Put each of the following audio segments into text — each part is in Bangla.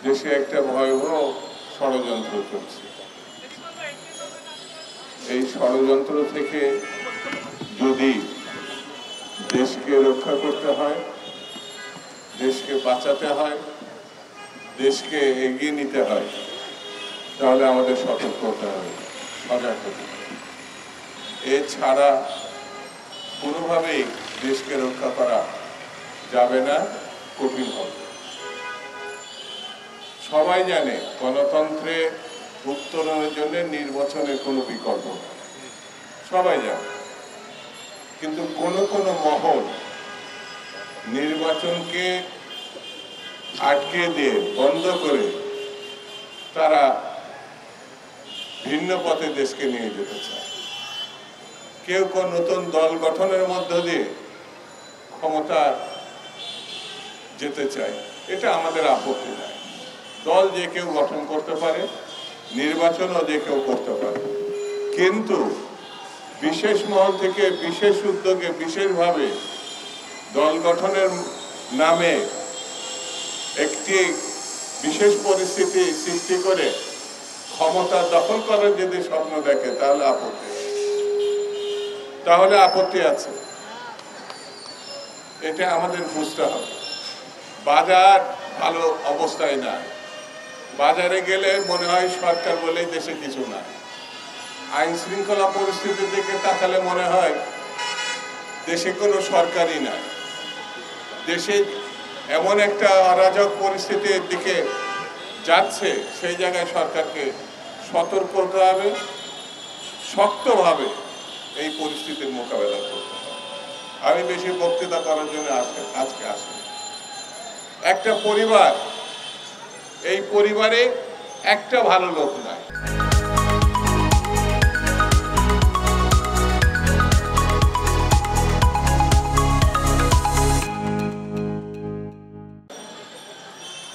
দেশে একটা ভয়াবহ ষড়যন্ত্র চলছে। এই ষড়যন্ত্র থেকে যদি দেশকে রক্ষা করতে হয়, দেশকে বাঁচাতে হয়, দেশকে এগিয়ে নিতে হয়, তাহলে আমাদের সতর্ক হতে হবে, সজাগ হতে হবে। এছাড়া কোনোভাবেই দেশকে রক্ষা করা যাবে না, কঠিন হবে। সবাই জানে গণতন্ত্রে উত্তরণের জন্য নির্বাচনের কোনো বিকল্প নেই, সবাই জানে। কিন্তু কোনো কোনো মহল নির্বাচনকে আটকে দিয়ে বন্ধ করে তারা ভিন্ন পথে দেশকে নিয়ে যেতে চায়। কেউ কেউ নতুন দল গঠনের মধ্য দিয়ে ক্ষমতা যেতে চায়, এটা আমাদের আপত্তি নাই। দল যে কেউ গঠন করতে পারে, নির্বাচনও যে কেউ করতে পারে, কিন্তু বিশেষ মহল থেকে বিশেষ উদ্যোগে বিশেষভাবে দল গঠনের নামে একটি বিশেষ পরিস্থিতি সৃষ্টি করে ক্ষমতা দখল করার যদি স্বপ্ন দেখে তাহলে আপত্তি আছে। এটা আমাদের বুঝতে হবে। বাজার ভালো অবস্থায় না, বাজারে গেলে মনে হয় সরকার বলেই দেশে কিছু না। আইন শৃঙ্খলা পরিস্থিতির দিকে তাকালে মনে হয় দেশে কোনো সরকারই নাই। দেশে এমন একটা অরাজক পরিস্থিতির দিকে যাচ্ছে, সেই জায়গায় সরকারকে সতর্ক হতে হবে, শক্তভাবে এই পরিস্থিতির মোকাবেলা করতে হবে। আমি বেশি বক্তৃতা করার জন্য আজকে আসি। একটা পরিবার, এই পরিবারে একটা ভালো লোক নাই।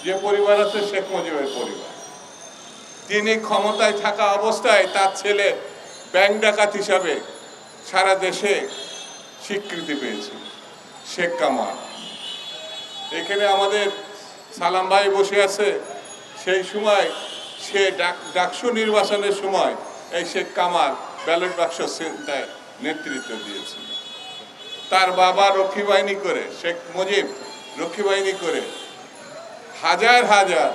যে পরিবার আছে শেখ মুজিবের পরিবার। তিনি ক্ষমতায় থাকা অবস্থায় তার ছেলে ব্যাংক ডাকাত হিসাবে সারা দেশে স্বীকৃতি পেয়েছিল, শেখ কামাল। এখানে আমাদের সালাম ভাই বসে আছে, সেই সময় সে ডাকসু নির্বাচনের সময় এই শেখ কামাল ব্যালট বাক্স চিন্তায় নেতৃত্ব দিয়েছিল। তার বাবা রক্ষী বাহিনী করে, শেখ মুজিব রক্ষী বাহিনী করে হাজার হাজার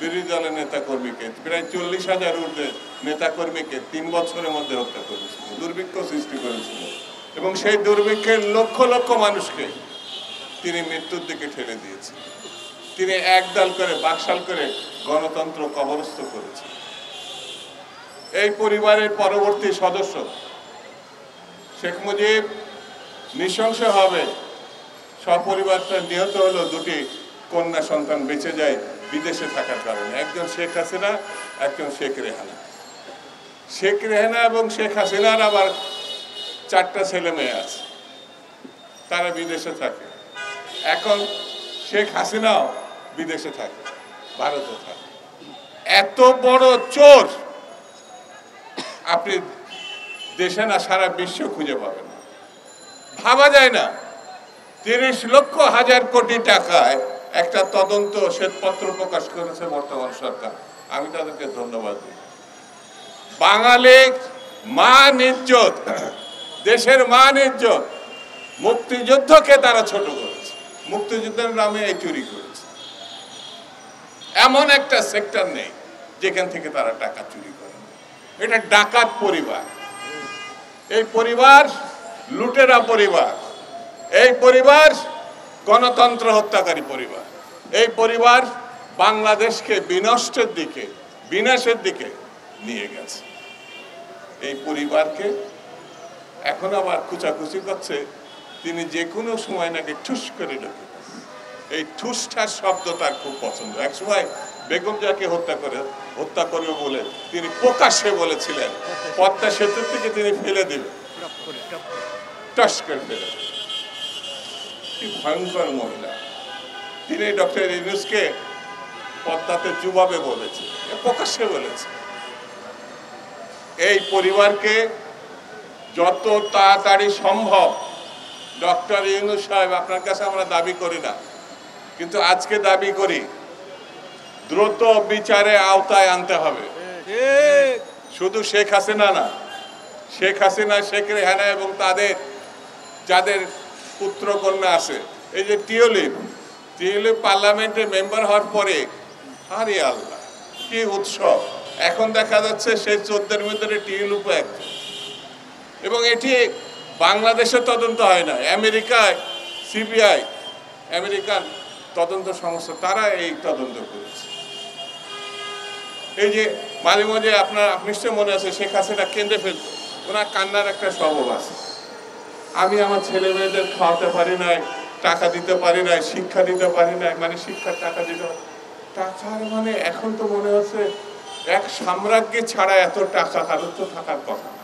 বিরোধী দলের নেতাকর্মীকে, প্রায় 40,000 ঊর্ধ্বে নেতাকর্মীকে 3 বছরের মধ্যে হত্যা করেছিল, দুর্ভিক্ষ সৃষ্টি করেছিল। এবং সেই দুর্ভিক্ষের লক্ষ লক্ষ মানুষকে তিনি মৃত্যুর দিকে ঠেলে দিয়েছেন। তিনি একদল করে বাকশাল করে গণতন্ত্র কবরস্থ করেছেন। এই পরিবারের পরবর্তী সদস্য শেখ মুজিব নৃশংসভাবে সপরিবারটা নিহত হলো। 2টি কন্যা সন্তান বেঁচে যায় বিদেশে থাকার কারণে, একজন শেখ হাসিনা, একজন শেখ রেহানা। শেখ রেহানা এবং শেখ হাসিনার আবার 4টা ছেলে মেয়ে আছে, তারা বিদেশে থাকে। এখন শেখ হাসিনাও বিদেশে থাকে, ভারতে থাকে। এত বড় চোর আপনি দেশে না, সারা বিশ্ব খুঁজে পাবেন না, ভাবা যায় না। 30 লক্ষ হাজার কোটি টাকায় একটা তদন্ত শ্বেতপত্র প্রকাশ করেছে বর্তমান সরকার। আমি তাদেরকে ধন্যবাদ দিই। বাঙালির মান ইজ্জত, দেশের মান ইজ্জত, মুক্তিযুদ্ধকে তারা ছোট করেছে, মুক্তিযুদ্ধের নামে এই চুরি করেছে। এমন একটা সেক্টর নেই যেখান থেকে তারা টাকা চুরি করে। এটা ডাকাত পরিবার। এই পরিবার লুটেরা পরিবার। এই পরিবার গণতন্ত্র হত্যাকারী পরিবার। এই পরিবার বাংলাদেশকে বিনাশের দিকে নিয়ে গেছে। এই পরিবারকে এখন আবার খুচাখুচি করছে, তিনি যে কোনো সময় নাকি ঠুস করে ঢোকে। এই ঠুসঠাস শব্দ তার খুব পছন্দ। একসময় বেগম জিয়াকে হত্যা করবে বলে তিনি প্রকাশ্যে বলেছিলেন, পদ্মা সেতুর থেকে তিনি ফেলে দেবে, টস করে ফেলে। কি ভয়ঙ্কর মহিলা! তিনি ডক্টর ইউনূসকে পদ্মাতে চুবাবে বলেছে, প্রকাশ্যে বলেছে। এই পরিবারকে যত তাড়াতাড়ি সম্ভব, ডক্টর ইউনূস সাহেব, আপনার কাছে আমরা দাবি করি না, কিন্তু আজকে দাবি করি, দ্রুত বিচারে আওতায় আনতে হবে। শুধু শেখ হাসিনা না, শেখ হাসিনা, শেখ রেহানা এবং তাদের যাদের পুত্র কন্যা আছে, এই যে টিউলিপ পার্লামেন্টে মেম্বার হওয়ার পরে, আরে আল্লাহ কি উৎসব! এখন দেখা যাচ্ছে সেই 14 ভিতরে টিউলিপ একজন। এবং এটি বাংলাদেশে তদন্ত হয় না, আমেরিকায় সিবিআই, আমেরিকান তদন্ত সংস্থা, তারা এই তদন্ত করেছে। এই যে মাঝে মাঝে আপনার নিশ্চয় মনে আছে, শেখ হাসিনা কেঁদে ফেলত, ওনার কান্নার একটা স্বভাব আছে। আমি আমার ছেলে মেয়েদের খাওয়াতে পারি নাই, টাকা দিতে পারি নাই, শিক্ষা দিতে পারি নাই, মানে শিক্ষার টাকা দিতে পারি, টাকার মানে এখন তো মনে হচ্ছে এক সাম্রাজ্ঞী ছাড়া এত টাকা কারোর তো থাকার কথা না।